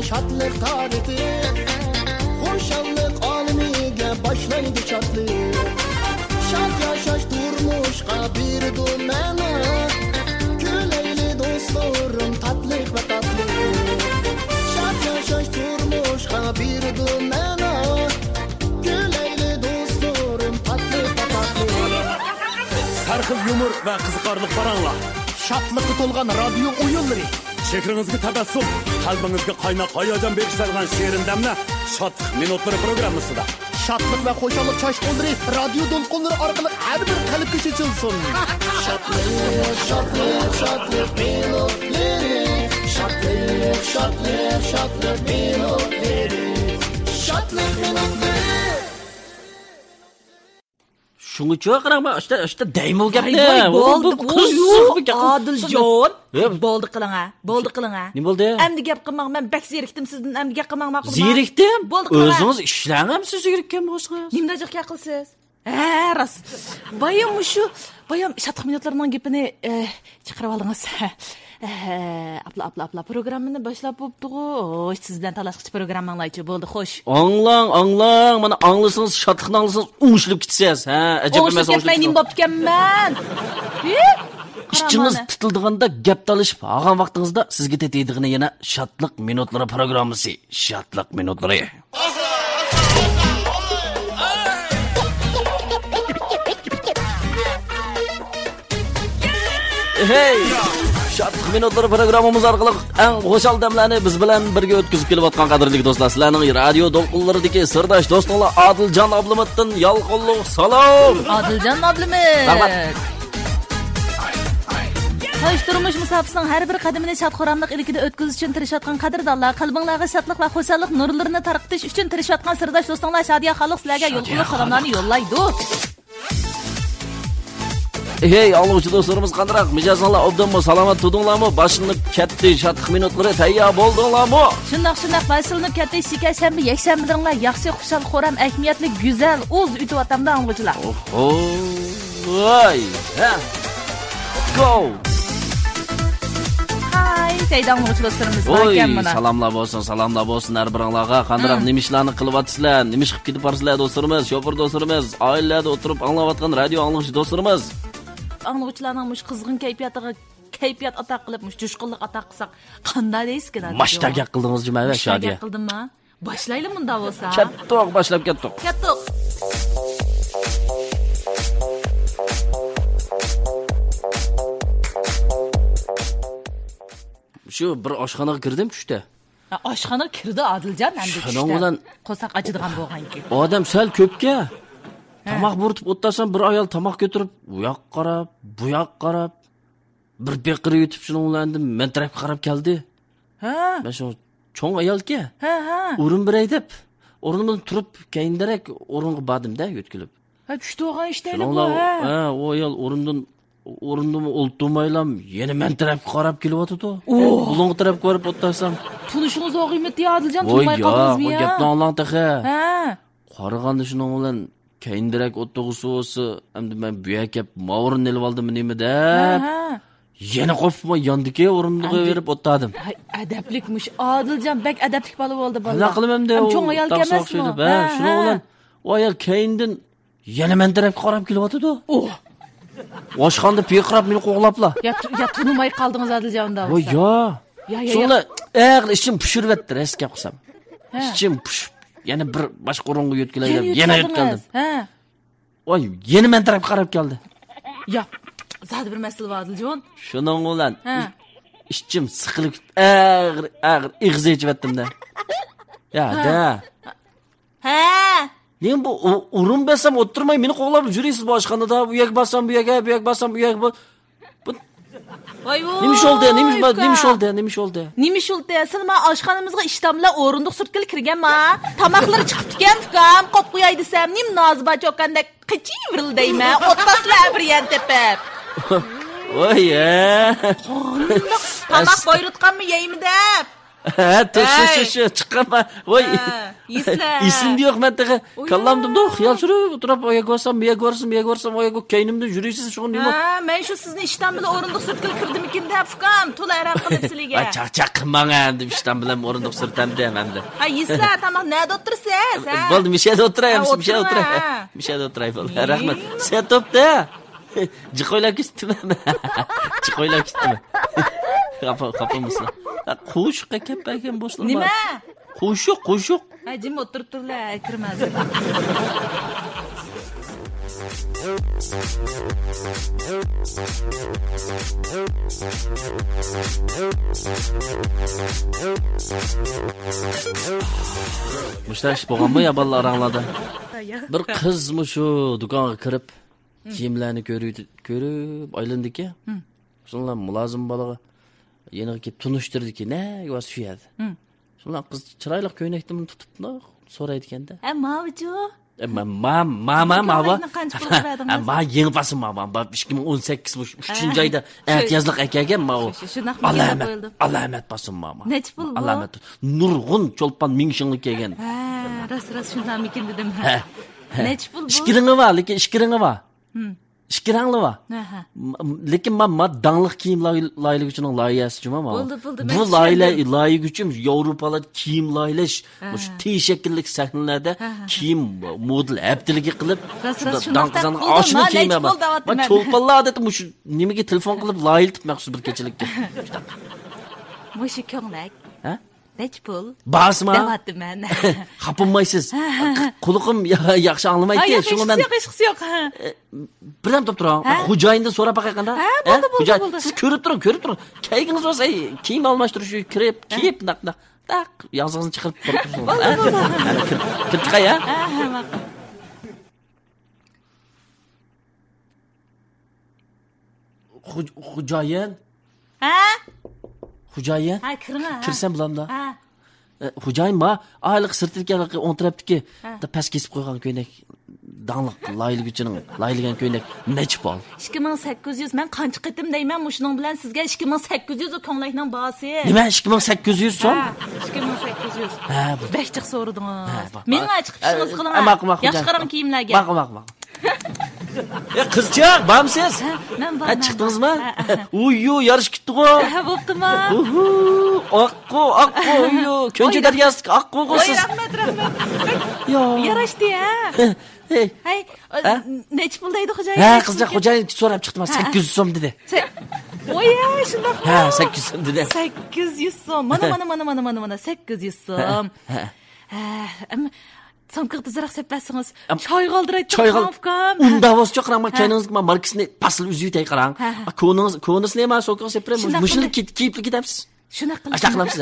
şatlık tarihi. Hoşallık alemiga başlaydı çatlık. Şat yaşaş durmuşqa bir dumana. Küleyli dostlarım tatlık ve tatlık. Şat yaşaş durmuşqa bir dumana. Küleyli dostlarım tatlık ve tatlık. Tarixi yumor ve qiziqarli paranlar. Şatlıkı tolgan radyo oyunları. Şekrinizga tabassum, qalbingizga qaynoq hayajon berishadigan she'rin damlar Şatlık minutları programmasida. Şatlık ve hoşallık çaşqınları radyo dolqunları arqali har bir qalbga chechilsin. Şatlık, şatlık, şatlık minutları. Şatlık, şatlık, şatlık minutları. Şatlık minutları. Şunu çağırma işte deymo gapni. Adiljon. Bo'ldi qiling. Nima bo'ldi? Endi gap qilmoq, men bak zerikdim sizdan. Endi gap qilmoq ma'qulmi? Zerikdim? Bo'ldi qiling. O'zingiz ishlanamsiz zerikkan bo'lsangiz. Nimda jiqqa qilsiz? Rost. Bayam shatq minutlarning gapini chiqarib oldingiz. Apla programmani boshlab bo'pti-ku. Oy, siz bilan talashqichi programmanglarchi bo'ldi, xo'sh. Anglang, mana anglasangiz, shatliqni anglasangiz, o'ngishilib ketsangiz, ha, ajab emas o'ngishilib ketmay nim bo'pti ekanman. İşçiniz tutildiganda gap talashib, olgan vaqtingizda sizga tetaydigini yana shatliq minutlari programmasi, shatliq minutlari. Hey! Shatliq minutlari programmamiz orqali eng xo'shal damlarni biz bilan birga o'tkazib kelayotgan qadrli do'stlar, sizlarning radio do'lqinlaridagi sirdosh do'stlar Adiljon Ablumatdan yolqinliq salom. Adiljon Ablumat. Xo'sh, turmush musofasining har bir qadamini shodxo'ramlik ilkida o'tkazish uchun tirishayotgan qadrdonlar, qalbingizga shodlik va xo'shallik nurlarini tarqatish uchun tirishayotgan sirdosh do'stlar Shadiya Xalq sizlarga yo'lqinlik salomlarni yo'llaydi. Hey, aluvchi do'stlarimiz qanday mijozlar obdonmi, salomat tudinglarmi? Boshlanib ketdi shatliq minutlari tayyor bo'ldinglarmi? Shundoq boshlanib ketdi shanba, yakshanbalar yaxshi, xushal, xo'ram, ahamiyatli, go'zal o'z o'tyapti aluvchilar. Voy, ha. Go. Saydan do'stlarimiz bor ekan mana. Salomlar bo'lsin har biringlarga. Qanday nima ishlarni qilyapsizlar? Nima ish qilib ketyapsizlar do'stlarimiz, shofir do'stlarimiz, oilalarda o'tirib anglayotgan radio anglovchi do'stlarimiz. Anglovchilarning mush qizg'in kayfiyat ato qilib, mush jo'shqinlik ato qilsak, qanday deysiz-ki? Mashtaga qildingiz jumala Shadiya. Qildimmi? Boshlaylik bunda bo'lsa. Ketdik, boshlab ketdik. Shu bir oshxonaga kirdim tushda. Oshxonaga kirdi Adiljon endi tushda. Shuning bilan qo'saq achidigan bo'lgan-ki. Odam sal ko'pga. Tomoq bo'rtib o'ttasam bir ayol tomoq ko'tarib, u yoqqa qarab, bu yoqqa qarab, bir beqirib yutib shuning bilan men tarafga qarab keldi. Men shu cho'ng ayol-ki. O'rin biray deb, o'rnimdan turib, keyinroq o'ringa bordim-da yo'tkilib. Tushdi o'g'an ishtayli bu. O ayol o'rnimdan o'ltirmaylam, yana men tarafga qarab kelyapti-ku. Bulong tarafga qarab o'ttasam, tunishingiz og'imdi Adiljon, turmay qoldingizmi ya? O gapni ollang taxa. Qaraganda shuning bilan keyinroq o'ttig'isi bo'lsa, endi men bu yerga kelib mavrin elib oldim nima deb. Yana qopma yondiki o'rindiga berib o'tdim. Adablikmish Adiljon, bak adablik bo'lib oldi bola. Nima qilamda u? Cho'ng ayol emasmi? Shuning bilan o ayol keyindan yana men tarafga qarab kelyapti-ku. Oshxonda piqrab meni qo'g'labla. Ya tunmay qoldingiz Adiljonda bo'lsa. Shunda ishim pishiribdi, raska qilsam. Ishim pishib, yana bir boshqa o'ringa yo'tkilay deb yana yotgandim. Voy, yana men tarafga qarab keldi. Ya, zad bir masala bor Adiljon. Shuning bilan ishim siqilib, ag'ir ig'iz ichvatdim-da. Men bu o'rin basam o'tirmay meni qo'g'lab yurisiz boshxonada, bu yoq basam, bu yoq, bu yoq basam, bu yoq. Voy voy. Nima bo'ldi? Silma oshxonamizga ishtamlar o'rindiq surtkil kirganma. Tomoqlar chiqib ekan, ukam, qo'p qo'yay desam, nim noziba cho'kanda qichivildayma. O'ttaslar bir yan tepib. Voy. Tomoq boyritganmi yeymi deb. Şu çıkama. Voy. Esimde yo'q men taqa. Kallamda xiyol surib o'tirib oyoq ko'rsam, oyoq keynimda yurisiz shu nima? Men shu sizni ishdan bilan o'rindiq surtga kirdimikin deb fukam, to'la arab qilib sizlarga. Chaqchaq qilmang deb ishdan bilan o'rindiq surtam demanda. Yizlar, tamam, nada o'tirsiz? Bo'ldi, mishada o'tiraymiz, mishada o'tiray bo'ldi. Rahmat. Sen topda. Jiqoylab ketdimi? Jiqoylab ketdimi? Qapamizlar. Qo'shiqqa kelgan bo'slar. Nima? Qo'shiq. Jim o'tirib turlar, kirmaz. Mushtarish bo'lganmi ya bolalar aranglarda? Bir qizmi shu do'konga kirib, kiyimlarni ko'rib, aylindiki. Shunlar mulozim bolaga yeniga kelib tunishtirdiki, ne va suyadi. Shunlar qiz chiroyli ko'ynakni tutib so'raydi ekanda. Mavju. Ma yengib basim ma 2018 bu 3-oyda ehtiyojliq akaga ma alamat basim ma. Nech pul bu? Alamat. Nurg'un cho'lpan mingshinglik kelgan. Ras shundamikin dedim. Nech pul bu? Ishkiringi va, lekin ishkiringi va. Ishkirangli va. Lekin men dangliq kiyim laylik uchun loyihasi juma ma. Bu loyiha uchun Yevropalar kiyim loyilash, shu teshakillik sahnalarda kiyim model haftaligi qilib, danqizan oshini kiyma. Men cho'lpanlar odatim shu nimaga telefon qilib loyiltib maxsus bir kechilikka. Mushi ko'nglik. Nech pul? Basma. Devatdim men. Xapinmaysiz. Quliqim yaxshi anglamaydi. Shunga men hech yo'q. Birdan topib turing. Xo'jayindan so'rab baqayqanda. Bo'ldi. Siz ko'rib turing. Kaygingiz bo'lsa, kiyim almashtirish kiyib naq. Yozg'izni chiqarib turibsiz. Kirib chiqay, ha? Xo'jayin. Xo'jayin. Kirsam bulamda. Xo'jayin ma ayliq sirtga o'ntiribdiki, past kesib qo'ygan ko'ynak danliq layligan ko'ynak nech pol? 2800. Men qancha qitim deyman, shuning bilan sizga 2800 ko'ylakning bahasi. Nima 2800 so'm? 2800. Bu beshchiq so'radingiz. Menga chiqishingiz qilaman. Yaxshi qarang kiyimlarga. Baq. Qizcha, bamsiz? Men bor. Chiqdingizmi? Uyyu, yarish ketdi-ku. Bo'ptimi? Oqqu, uyyu. Ko'nchi daryosi oqqu qo'siz. Rahmat. Yo. Yarashdi-ya. Hey, nech pul deydi xo'jayin? Qizcha xo'jayin so'rab chiqdim, 800 so'm dedi. Oya, shundoq. 800 so'm dedi. 800 so'm. Mana 800 so'm. Somqirdi ziraq sepasınız. Çay qaldıraydı. Çay qaldıraydı. Unda vos çoqrama kendiniz markasını pasıl üzüyü tey qarang. Konusunu ema soqir sepre. Muşunu kiyip ketapsiz. Shuna qilib. Taqlam siz.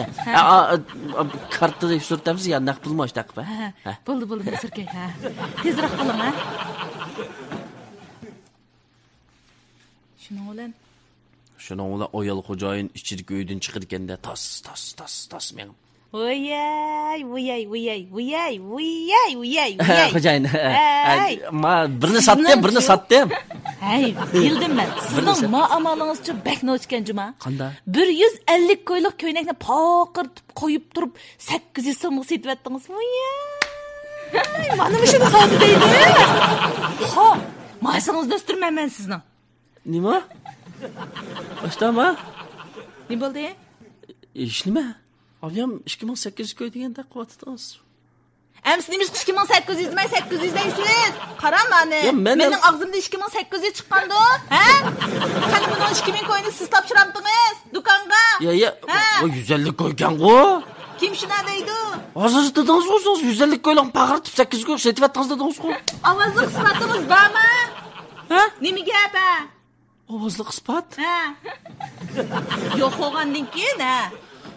Kartda surtamsiz ya naq pul mosh taqib. Bo'ldi, sirkay. Tezroq qiling, ha. Shuning bilan oyal xo'jayin ichidagi uydan chiqirganda tas men. Voyay. Xo'jayin. Ma birini satdim. Hey, bildim ben. Sizning muomalangiz uchun bakno o'chgan juma. Qanday? 150 ko'ylak ko'ynakni poqirtib qo'yib turib 800 so'mga setib Voyay. Mana shuni sotdi deydi. Ha, masangizni o'stirmayman sizning. Nima? Boshdanmi? Ne bo'ldi? Ish nima? Olyam 2800 ko'y deganda quvvatdingiz. Siz nima 2800 demay 800 deysiz? Qara meni. Mening og'zimda 2800 chiqqandi. Ha? Qani buni 2000 ko'yni siz topshiribdingiz do'konga. Ya, o 150 qo'ygan-ku. Kim shuna deydi? Hozir dedingiz o'zingiz 150 ko'ylan pag'irtib 800 ko'y setib atdingiz dedingiz-ku. Ovozli qismatingiz bormi? Ha? Nima gap? Ovozli qismat? Ha. Yo'q bo'lgandan keyin, ha.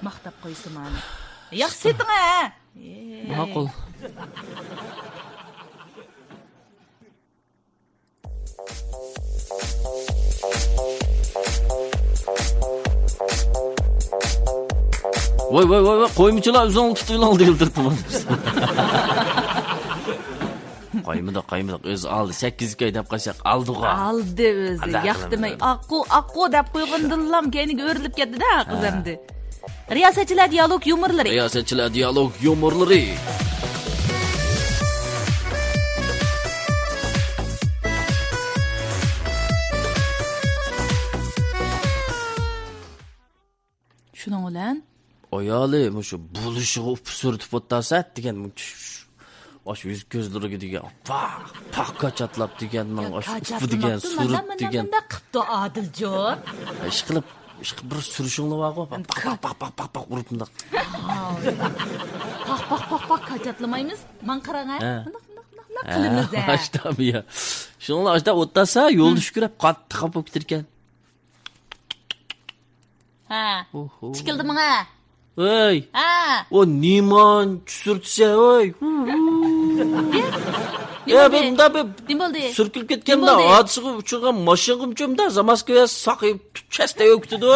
Maqtab qo'ysin meni. Yaxshi seting, ha. Ma'qul. Voy, qo'ymichilar o'zini tutib oldirdim. Qo'ymida o'zi oldi 800 ko'y deb qo'ysak oldi-ku. Oldi o'zi. Yo'qdimay, aqqu deb qo'ygandilam keyinga o'rilib ketdi-da qizimdi. Riyosatchilar dialog yumorlari. Riyosatchilar dialog yumorlari. Shuning bilan ayoli shu bulishig'i upsurtib o'tasa degan osh yuz ko'zlariga degan paq qachatlab deganning osh upi degan surat degan qipti Odiljon. ish qilib bir surishingni bor paq urib bundoq Paq qachatlamaymiz. Men qarang-a. Bundoq qilamiz. Ashtabiya. Shuningla ashta o'tasa yo'lda shukrab qattiq qolib ketirgan. Ha. Tikildi menga. Ey. Ha. O nimon tusurtsa oy. Bunda Nim bo'ldi? Surkilib ketganda hodisaga uchirgan mashinamchimda Zamaskaya saqib chasta yo'qtidi.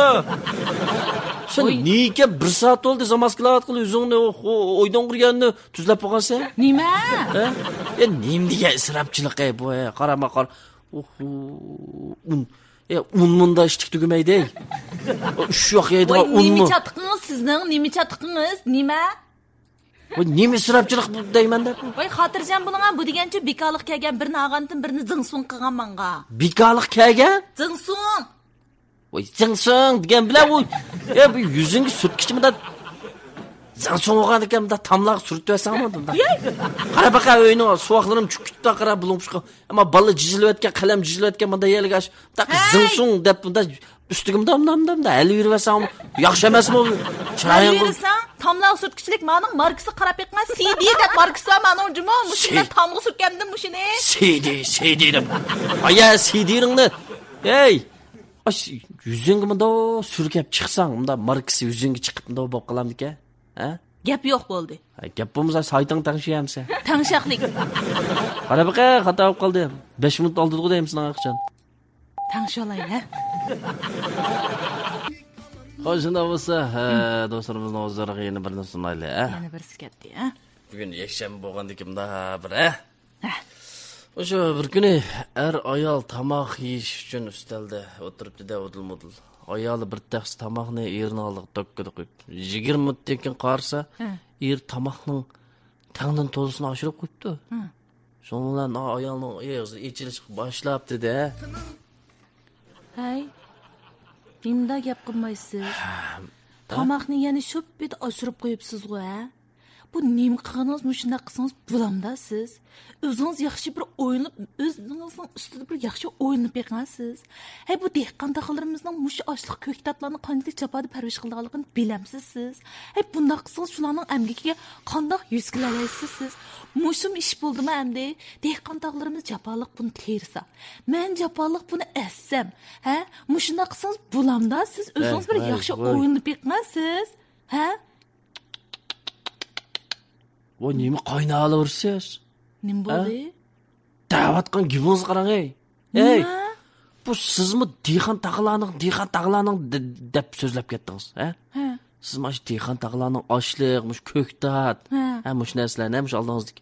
Sen nega 1 soat oldi Zamaskala qilib o'zingni o'ydan qurganni tuzlab qo'ygansan? Nima? Nim degan israbchilik bu. Qarama qar. Un munda ishtik tugamaydi. Shu yoq yeydigan unmi? Nima chatqingiz sizning? Nima chatqingiz? Nima? Bu nima israbchilik deyman-da? Voy xotirjam bo'ling, bu degancha bekorlik kelgan birini ag'antin, birini zingsun qilgan menga. Bekorlik kelgan? Zingsun. Voy zingsun degan bilan u bu yuzingga surtkichimda zingsun olgan ekanimda tamlaq surtib olsangmi bunda. Qara baqa o'yini suvoqlarim chukitda qara bulung'ishqa. Ammo bola jizilayotgan, qalam jizilayotgan bunda yelgash, taq zingsun deb bunda ustigimda hali yuraversam yaxshi emasmi? Chayingsan, tamlaq surtkichilik mening markasi qarab yiqqan CD deb markasi va mening juma mushina tamg'i surtgandim mushini. CD deb. Aya CD'ringni. Ey, yuzingga bunda surkab chiqsang, bunda markasi yuzingga chiqib bunda bo'lib qolamdi-ku. Ha? Gap yo'q bo'ldi. Gap bo'lmasa sayting tangshayamsan. Tangshaqlik. Qara baqa xato bo'lib qoldi. 5 minut oldida deymisan aqchan. Tangshalaylar. Ho'shunda bo'lsa, do'stlarimizning o'zlariga yana bir narsa mayli, Yana bir sikatdi, ha? Bugun yakshanba bo'lgandikimda bir, O'sha bir kuni ayol tomoq yeyish uchun ustalda o'tiribdi-da, o'dil-mudil. Ayoli bir taxs tomoqni erini olib tokkada qo'yib, 20 minutdan keyin qarsa, tomoqning tangdan to'zisini oshirib qo'yibdi. Shundan bilan ayolning og'zi ichilish boshlabdi-da. Hay. Nimda gap qilmaysiz? Tomoqni yana shu bit oshirib qo'yibsiz-ku, ha? Bu nim qilganingiz, shunday qilsangiz bo'lamda siz. O'zingiz yaxshi bir o'yinib, o'zingizning ustida bir yaxshi o'yinib yiqansiz. Hay bu dehqon taqalarimizning mush ochliq ko'ktatlarni qanday chapada parvish qilganligini bilamsiz siz. Hay bunday qilsangiz shularning amgikiga qanday yuz qilalaysiz siz. Mushum ish bo'ldimi endi? Dehqon taqalarimiz japaliq buni tersa. Men japaliq buni essam, ha? Mushunday qilsangiz bo'lamda siz o'zingiz bir yaxshi o'yinib yiqansiz. Ha? O nima qaynalarsiz? Nim bo'ldi? Da'vatgan gibingiz qarang ey. Ey. Bu sizmi dehqon taqlarning deb so'zlab ketdingiz, ha? Siz mana dehqon taqlarning ochliq, mush ko'ktat, mush narsalarni mush oldingizdek.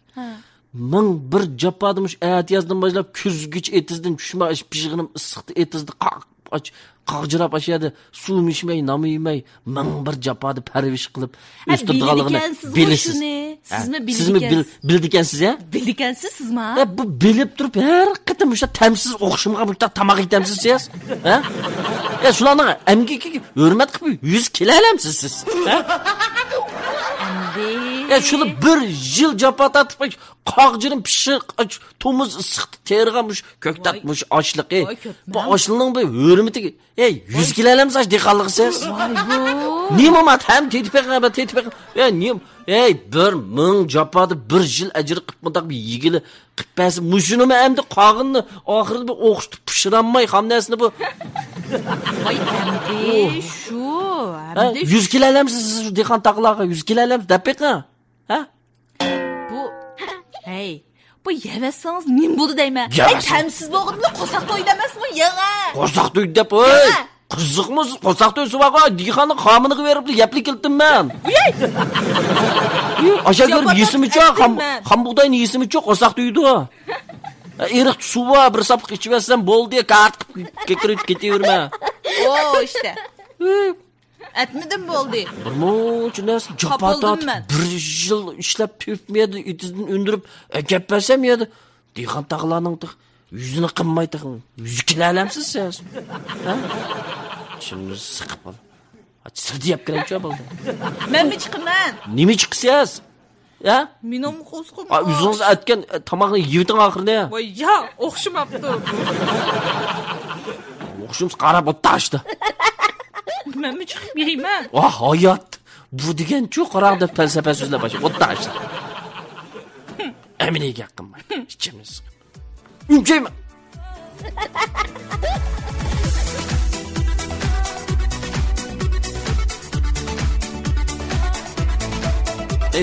Ming bir japoda mush atiyazdan boshlab kuzgich etizdan tushma pishig'inim issiqda etizda qaqjirab ashadi, suv mishmay, nami yemay, ming bir japoda parvish qilib o'stirganligini bilasiz. Sizmi bildikansiz, ha? Bildikansiz sizmi? Bu bilib turib, har qatam o'sha tamsiz o'xshimga bu tamoq yetamsiz siz, ha? Shularning amgikiga hurmat qilib 100 kilo olamsiz siz, ha? Shuni bir yil japo tatib qaqjirim pishiq, tomuz issiqda terg'amush, ko'ktatmush ochliqi. Bu ochliqning bir hurmatiga, 100 kilo olamsiz dehqonligisiz. Nima mat ham tetib, nim bir ming japoda bir yil ajr qilib bundoq bir yigili qilib bersa, mushinimi endi qog'inni oxirida bir o'qishni pishiramay hamnasini bu. Voy endi shu, endi 100 kilo olamsiz siz shu dehqon taqlarga 100 kilo olamsiz deb beqa. Ha? Bu bu yevasangiz nim bo'ldi deyman. Tamsiz bo'lg'imni qo'saq to'yda emasmi, yig'a? Qo'saq to'yda deb, qiziqmiz, qo'saq to'y suvaqa dehqonni qomini qilib berib, yapli keltimman. Aşağı yesimi çok, ham buğdayını yesimi çok, qo'saq to'ydi. Eriq suva bir sapıq içib olsam bo'ldi, kart kekirib ketaverma. İşte. Etmedin bo'ldi. Bir muncha narsa Kapıldım jopata ben. bir yil ishlab pürtmeydi, itidan undirib, gaplashsam yedi. Dehqon taqlarning yüzünü qimmaydi. Yüzü kilalamsiz siz. Ha? Şimdi sıkıp al. Hadi sır deyip kireyim bo'ldi. Men mi chiqaman? Nima chiqsiz? Ya? Mening qo'zqim. Yüzünüz etken tamaqni yeyting oxirida. Voy, ya, o'xshamabdi. O'xshimiz qarab o'tashdi. Men mi chiqib yeyman? Hayat. Bu degan chu qaraq deb falsafa so'zlab boshlab o'tashdi. Eminiga qilmay. Ichimiz. Unchayman.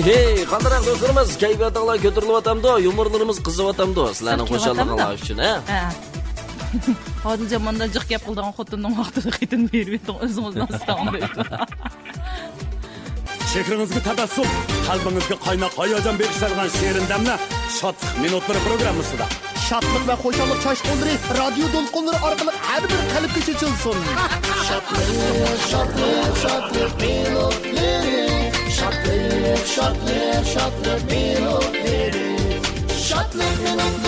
Hey, qanday do'stlarimiz, kayfiyatlar ko'tarilyapti, yumorlarimiz qizilyapti. Sizlarning xo'shalliginglar uchun, ha? Hozir zamonda jiq gap qilgan xotinning vaqtida qitin berib o'zingizdan salom berdi. Şekrinizge tabassum, kalbinizge kaynak hayacan berişlerden şiirin demle şatlık minutları programısı da. Şatlık ve hoşallık çaşkınları radyo dolkunları arkalık her bir kalp geçilsin. Şatlık, şatlık, şatlık minutları. Şatlık, şatlık, şatlık minutları. Şatlık minutları.